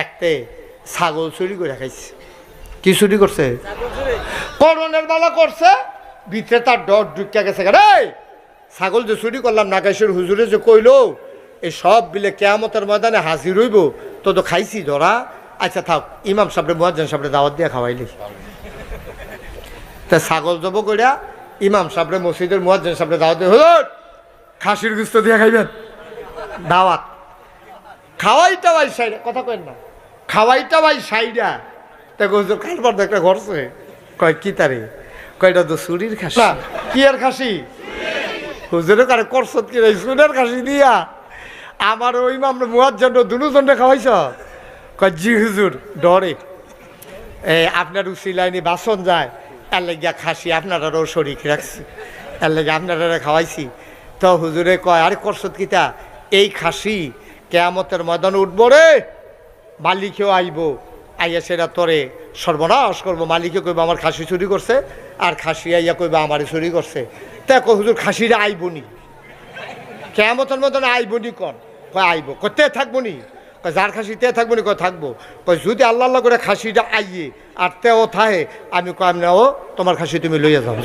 একতে ছাগল চুরি করে খাইছে। কি চুরি করছে? করণের বেলা করছে, ভিতরে তার ডর ঢুকিয়া গেছে। রে ছাগল যে চুরি করলাম নাগেশ্বর হুজুরে যে কইলো এই সব বিলে কেয়ামতের ময়দানে হাজির হইব, তো তো খাইছি ধরা। আচ্ছা থাক, ইমাম সাহেব মুয়াজ্জিন সাহেব দাওয়াত দিয়া খাওয়াইলি। তা ছাগল জব করিয়া ইমাম সাহেব মসজিদের মুয়াজ্জিন সাহেব দাওয়াত দিয়ে, হুজুর খাসির গুস্ত দিয়া খাইবেন দাওয়াত। খাওয়াইটা ভাই সাইডা, কথা কইন না, খাওয়াইটা ভাই সাইডা। তা হুজুর কারবার একটা ঘরছে, কয় কি তারে? কয়টা তো চুরির খাসি। কি আর খাসি? হুজুরে কারে করছত কি রে চুরের খাসি দিয়া আমার ওই ইমাম মুয়াজ্জিন দুজনটা খাওয়াইছ? কয় জি হুজুর, ডরে আপনার উসিলাইনি বাসন যায়, এর লেগিয়া খাসি আপনারাও শরীর রাখছি, এর লেগে আপনারা খাওয়াইছি। তো হুজুরে কয় আরে করছত কিতা? এই খাসি কেয়ামতের ময়দানে উঠবো রে, মালিকেও আইব, আইয়া সেটা তোরে সর্বনাশ করবো। মালিকে কইব আমার খাসি চুরি করছে, আর খাসি আইয়া কইব আমারে চুরি করছে। তা কই হুজুর খাসিটা আইবনি, কেয়ামতের ময়দানে আইবনি? কন কয় আইব। কতে থাকবো নি? কয় যার খাসি তে থাকবো নি? কয় থাকবো। কয় যদি আল্লাহ আল্লাহ করে খাসিটা আইয়ে আর তেও থাহে, আমি কয় ও তোমার খাসি তুমি লইয়া যাও।